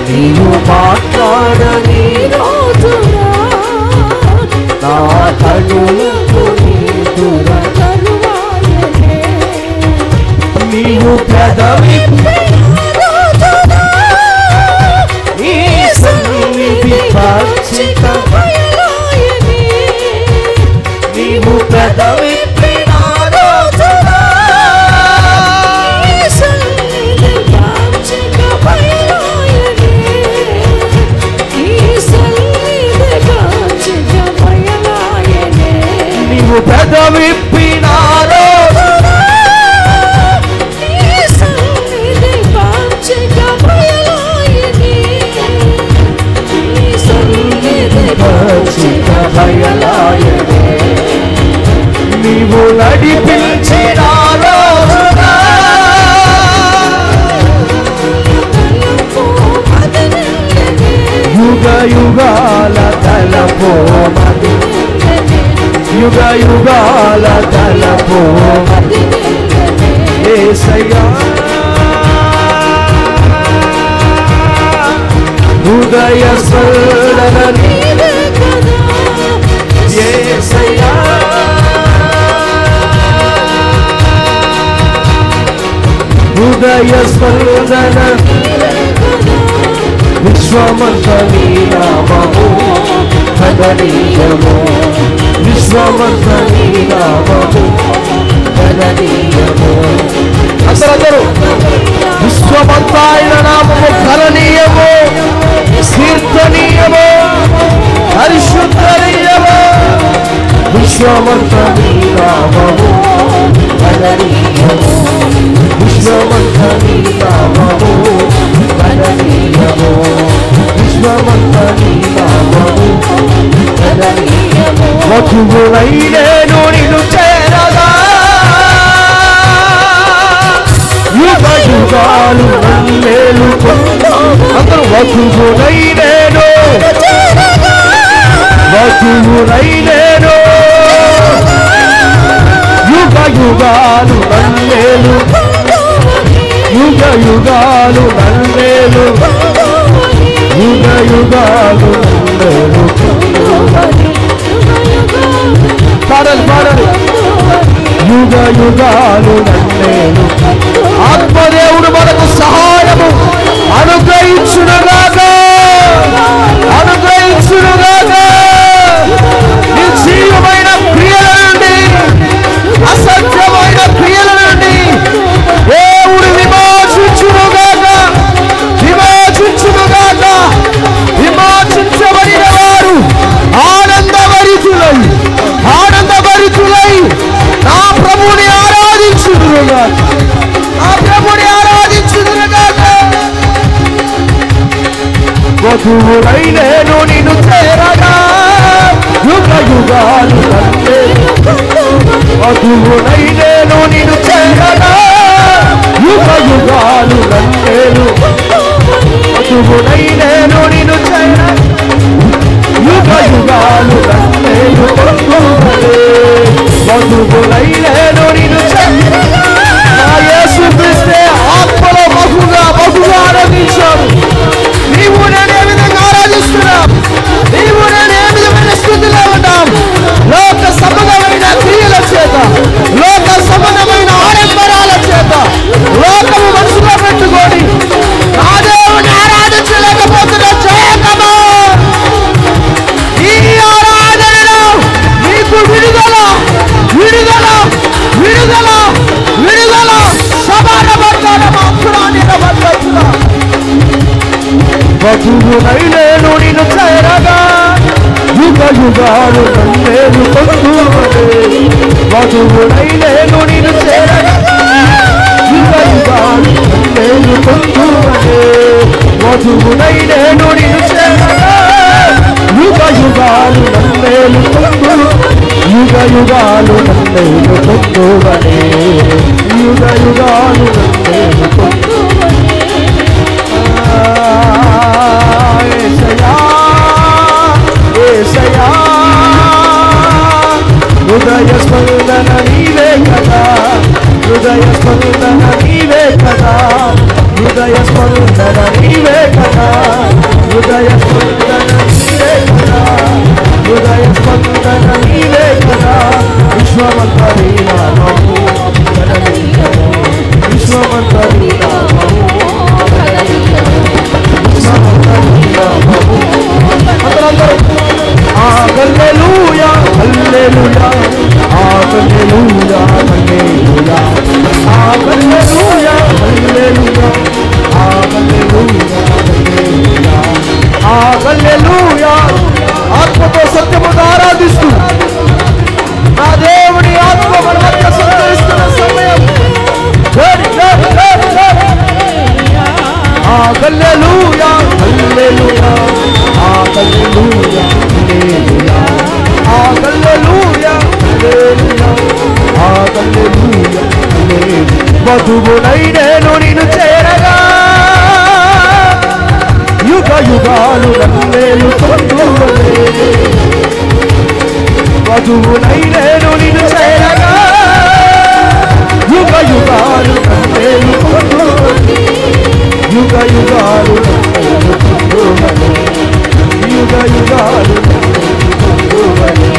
నీవు మాట్లాడని రోజు నా కన్నులకు నీతుగా నీవు పెదవి నీ సన్నిధి పచ్చిక నీవు పెదవి నీవు పెదవిప్పినారో నీవు నడిపించినారో యుగ యుగాల తలపో యుగ యుగాల తలపో యేసయ్యా. హృదయ స్పందన యేసయ్యా. హృదయ స్పందన విశ్వమంత నీ నామము కదనీయము. విశ్వమంత నీ నామము కదనీయము. అందరూ విశ్వమంతా ఆయన నామము కదనీయము, కీర్తనీయము, పరిశుద్ధనీయము. విశ్వమంత నీ నామము కదనీయము. విశ్వమంత నీ నామము కదనీయము. విశ్వమంత నీ నామము కదనీయము. వధువునై నేను నిన్ను చేరగా యుగ యుగాలు నన్నేలు అందరూ వధువునై నేను వధువునై నేను యుగ యుగాలు నన్నేలు యుగ యుగాలు నన్నేలు యుగ యుగాలు నన్నేలు. పాడాలి పాడాలి. యుగ యుగాలు నన్నేలు. ఆత్మదేవుడు మనకు సహాయము అనుగ్రహించునుగాక అనుగ్రహించునుగాక. నిర్జీవమైన క్రియల నుండి అసత్యమైన క్రియల నుండి దేవుడు విమోచించునుగాక విమోచించునుగాక. విమోచించబడిన వారు ఆనందభరితులై ఆనందభరితులై నా ప్రభుని ఆరాధించుదురుగాక నా ప్రభుని ఆరాధించుదురుగాక. వధువునై నేను నిన్ను చేరగా యుగ యుగాలు నన్నేలు. వధువునై నేను నిన్ను చేరగా యుగ యుగాలు నన్నేలు. వధువునై నేను నిన్ను చేరగా యుగ యుగాలు నన్నేలు. వధువునై నేను నిన్ను చేరగా నా యేసుక్రీస్తే ఆత్మలో బహుగా ఆరాధించాను. నీవు నేను ఏ విధంగా ఆరాధిస్తున్నాం, నీవు నేను ఏ విధమైన స్థితిలో ఉన్నాం. లోక సంబంధమైన క్రియల చేత, లోక సంబంధమైన ఆడంబరాల చేత లోకము మనసులో పెట్టుకొని నా దేవుని ఆరాధించలేకపోతున్న జయకమా ఈ ఆరాధనలో నీకు విడుదల విడుదల యుగాలు నన్నేలు పొందువనే వధువునై నేను నిన్ను చేరగా యుగ యుగాలు నన్నేలు పొందువనే వధువునై నేను నిన్ను చేరగా యుగ యుగాలు నన్నేలు పొందు యుగ యుగాలు నన్నేలు పొందువనే యుగ యుగాలు నన్నేలు పొందువనే ఏసయ్యా హృదయ స్పందన నీవే కదా హృదయ స్పందన నీవే కదా హృదయ స్పందన నీవే కదా హృదయ స్పందన నీవే కదా హృదయ స్పందన నీవే కదా విశ్వమంతరి నామము విశ్వమంతరి నామము హల్లెలూయా హల్లెలూయా హల్లెలూయా హల్లెలూయా హల్లెలూయా హల్లెలూయా హల్లెలూయా హల్లెలూయా ఆత్మతో సత్యముగా ఆరాధిస్తూ నా దేవుని ఆత్మ మన మధ్య సంచరిస్తున్న సమయం హల్లెలూయా హల్లెలూయా హల్లెలూయా హల్లెలూయా హల్లెలూయా హల్లెలూయా వధువునై నేను నిన్ను చేరగా యుగ యుగాలు నన్నేలు పొందువనే వధువునై నేను నిన్ను చేరగా యుగ యుగాలు నన్నేలు పొందువనే యుగ యుగాలు నన్నేలు పొందువనే యుగ యుగాలు పొందువనే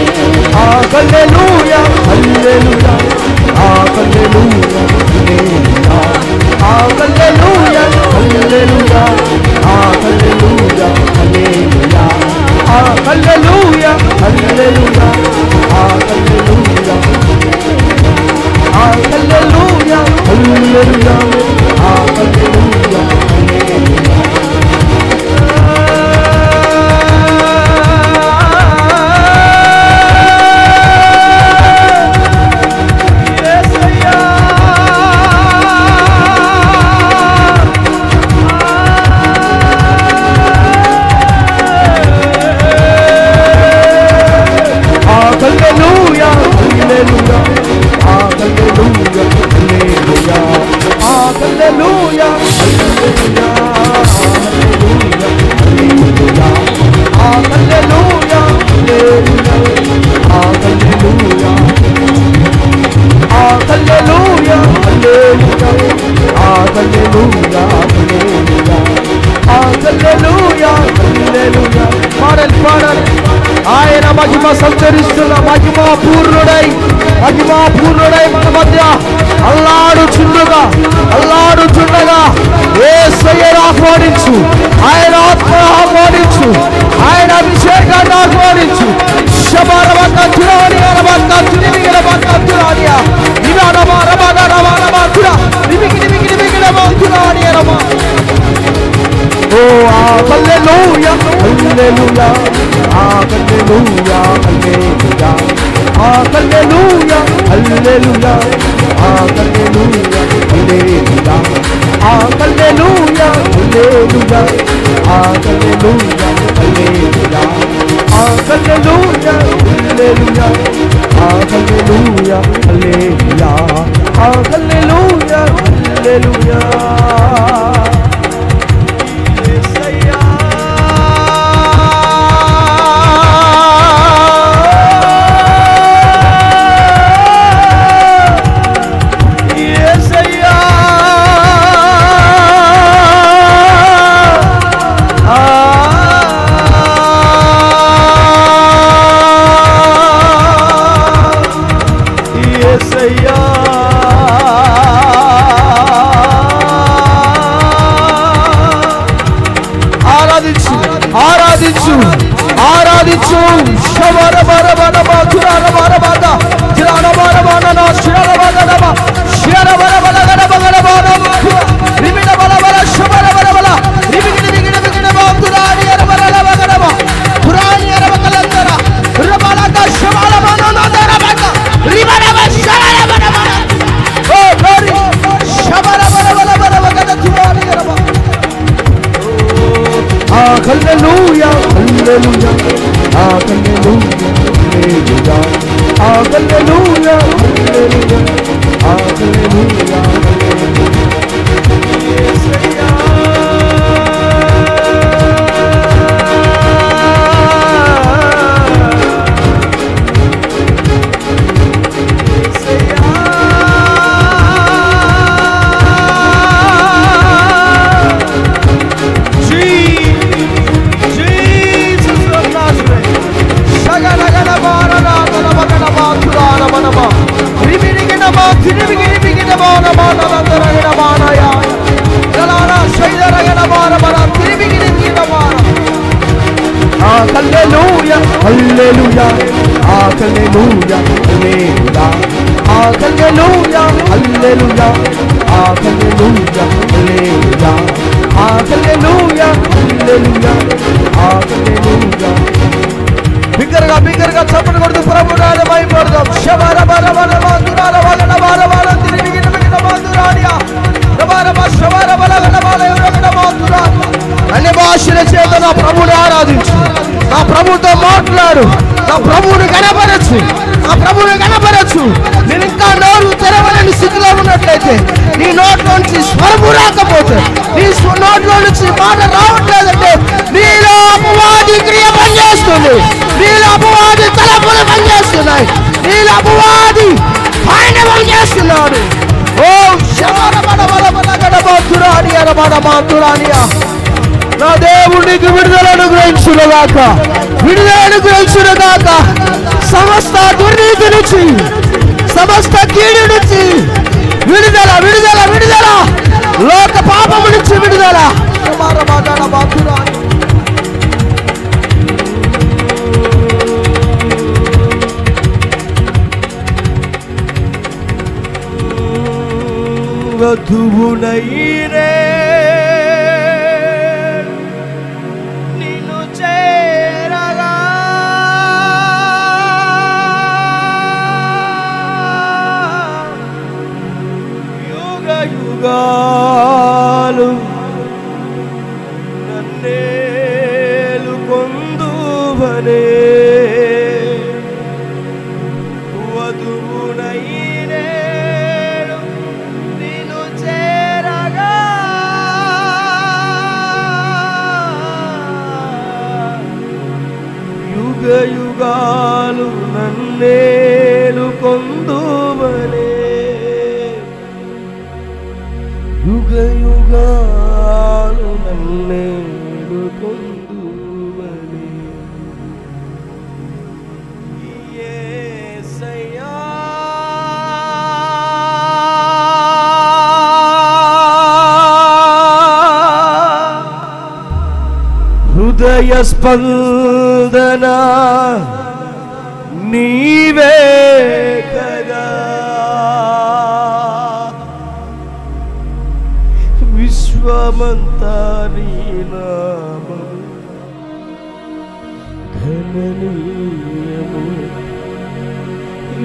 హల్లెలూయా హల్లెలూయా హల్లెలూయా హల్లెలూయా హల్లెలూయా హల్లెలూయా హల్లెలూయా హల్లెలూయా హల్లెలూయా హల్లెలూయా హల్లెలూయా హల్లెలూయా హల్లెలూయా ఆయన మహిమ సంచరిస్తున్న మహిమా పూర్ణుడై మన మధ్య అల్లాడుచుండగా యేసయ్యను ఆహ్వానించు ఆయన ఆత్మను ఆహ్వానించు ఆయన అభిషేకాన్ని ఆహ్వానించు ఓ హల్లెలూయా హల్లెలూయా హల్లెలూయా హల్లెలూయా హల్లెలూయా హల్లెలూయా హల్లెలూయా హల్లెలూయా హల్లెలూయా హల్లెలూయా హల్లెలూయా హల్లెలూయా హల్లెలూయా హల్లెలూయా హల్లెలూయా హల్లెలూయా హల్లెలూయా ఆరాధించు హల్లెలూయా హల్లెలూయా హల్లెలూయా యేసయ్యా Hallelujah, hallelujah, hallelujah, hallelujah, hallelujah, hallelujah, hallelujah, hallelujah, hallelujah. బిగ్గరగా చప్పట్లు కొడుతూ ప్రభువుని మహిమపడదాం. అన్ని భాషల చేత నా ప్రభువుని ఆరాధించు, నా ప్రభువుతో మాట్లాడు, నా ప్రభువుని కనపరచు, నా ప్రభువుని కనపరచు. నేను ఇంకా నోరు తెరవలేని స్థితిలో ఉన్నట్లయితే, నీ నోట్లో నుంచి స్వరము రాకపోతే, నీ నోట్లో నుంచి మాట రావట్లేదంటే నీలో అపవాది క్రియ పనిచేస్తుంది, నీలో అపవాది తలపులు పనిచేస్తున్నాయి, నీలో అపవాది ఆయన పనిచేస్తున్నాడు. ఓ శబరబడబడబడగడబోతురానియా, నా దేవుడికి విడుదల అనుగ్రహించునుగాక, విడుదల అనుగ్రహించునుగాక. సమస్త దుర్నీతి నుంచి, సమస్త కీడు నుంచి విడుదల, విడుదల, విడుదల. లోక పాపము నుంచి విడుదల. వధువునైనే నిన్ను చేరగా, యుగ యుగాలు నన్నేలు కొందువనే. వధువునైనే నిన్ను చేరగా, యుగ యుగాలు నన్నేలు కొందువనే. యుగ యుగాలు నన్నేలు కొందువనే. యేసయ్యా హృదయ స్పందన నీవే కదా, విశ్వమంతా నీ నామము ఘననీయము,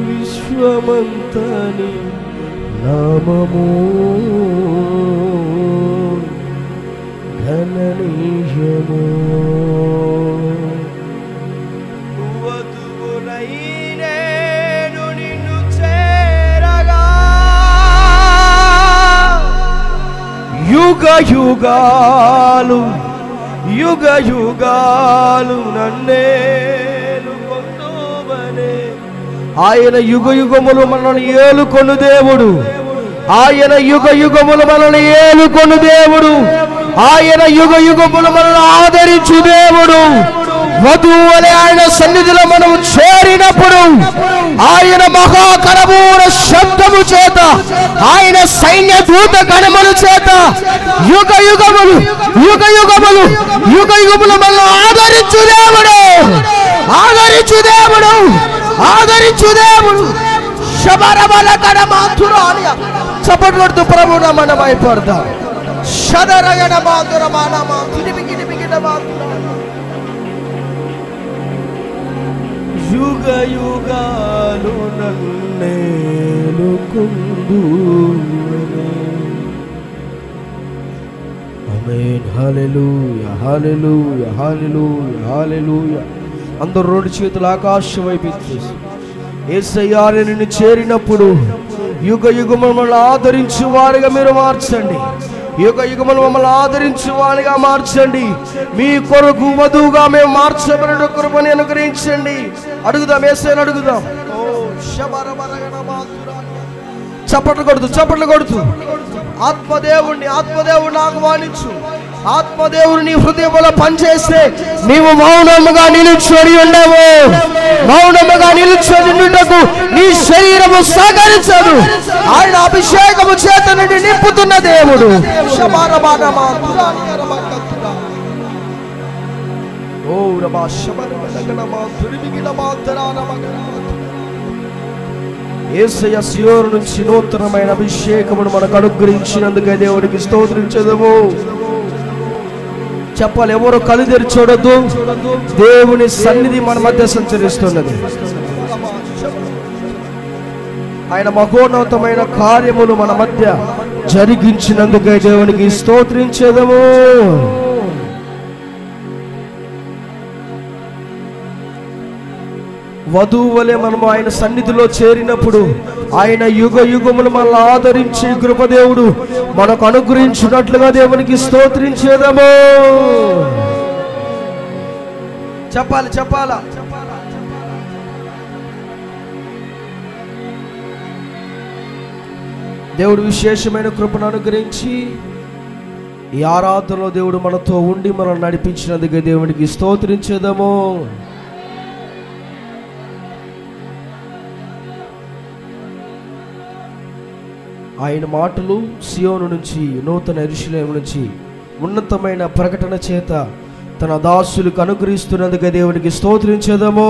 విశ్వమంతా నీ నామము ఘననీయము. వధువునైనే నిన్ను చేరగా, యుగ యుగాలు, యుగ యుగాలు నన్నేలు కొందువనే. ఆయన యుగ యుగములు మనల్ని ఏలుకొను దేవుడు, ఆయన యుగ యుగములు మనల్ని ఏలుకొను దేవుడు, ఆయన యుగ యుగములు మనల్ని ఆదరించు దేవుడు. వధువు వలె ఆయన సన్నిధిలో మనం చేరినప్పుడు ఆయన మహాకరమూర శబ్దము చేత, ఆయన సైన్య దూత గణముల చేత యుగ యుగములు, యుగ యుగములు, యుగ యుగములు మనల్ని ఆదరించు దేవుడు, ఆదరించు దేవుడు, ఆదరించు దేవుడు. శబరబల కడమాతురానియ చప్పట్లు కొడుతూ ప్రభువుని మనం అయిపోతాం. శదరగడ మాతుర మానమా తిరిగిన మాతుర. యుగ యుగాలు నన్నేలు కొందువనే. ఆమేన్. హల్లెలూయా, హల్లెలూయా, హల్లెలూయా, హల్లెలూయా. అందరూ రెండు చేతులు ఆకాశం వైపు ఎత్తేసి యేసయ్యా నిన్ను చేరినప్పుడు యుగ యుగములు మమ్మల్ని ఆదరించు వారిగా మీరు మార్చండి. యుగ యుగములు మమ్మల్ని ఆదరించు వారిగా మార్చండి. మీ కొరకు వధువుగా మేము మార్చబడిన కృపని అనుగ్రహించండి. అడుగుదాం, యేసయ్యను అడుగుదాం. చప్పట్లు కొడుతూ ఆత్మదేవుణ్ణి ఆహ్వానించు. ఆత్మదేవుడు నీ హృదయంలో పనిచేస్తే నీవు మౌనముగా నిలుచొని ఉండవు. మౌనముగా నిలుచొని ఉండుటకు నీ శరీరము సహకరించదు. ఆయన అభిషేకము చేత నుండి నింపుతున్న దేవుడు. యేసయ్య సియోను నుంచి నూతనమైన అభిషేకమును మనకు అనుగ్రహించినందుకే దేవుడికి స్తోత్రించెదము. చెప్పాలి, ఎవరు కళ్ళు తెరిచి చూడొద్దు. దేవుని సన్నిధి మన మధ్య సంచరిస్తున్నది. ఆయన మహోన్నతమైన కార్యములు మన మధ్య జరిగించినందుకే దేవునికి స్తోత్రించెదము. వధువు వలె మనము ఆయన సన్నిధిలో చేరినప్పుడు ఆయన యుగ యుగములు మనల్ని ఆదరించి కృపదేవుడు మనకు అనుగ్రహించినట్లుగా దేవునికి స్తోత్రించేదము. చెప్పాలా దేవుడు విశేషమైన కృపను అనుగ్రహించి ఈ ఆరాధనలో దేవుడు మనతో ఉండి మనల్ని నడిపించినందుకే దేవునికి స్తోత్రించేదము. ఆయన మాటలు సియోను నుంచి, నూతన యెరూషలేము నుంచి ఉన్నతమైన ప్రకటన చేత తన దాసులకు అనుగ్రహిస్తున్నందుకే దేవునికి స్తోత్రించేదము.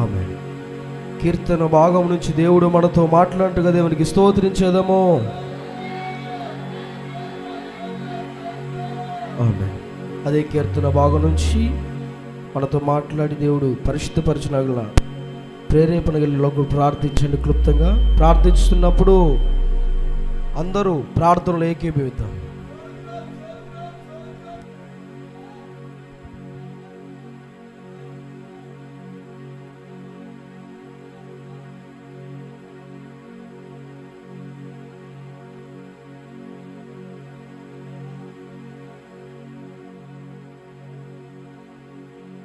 ఆమేన్. కీర్తన భాగం నుంచి దేవుడు మనతో మాట్లాడినట్టుగా దేవునికి స్తోత్రించేదము. ఆమేన్. అదే కీర్తన భాగం నుంచి మనతో మాట్లాడి దేవుడు పరిశుద్ధపరచనగల ప్రేరేపణ కలిగిన ప్రార్థించండి. క్లుప్తంగా ప్రార్థిస్తున్నప్పుడు అందరూ ప్రార్థనలు ఏకీభవిద్దాం.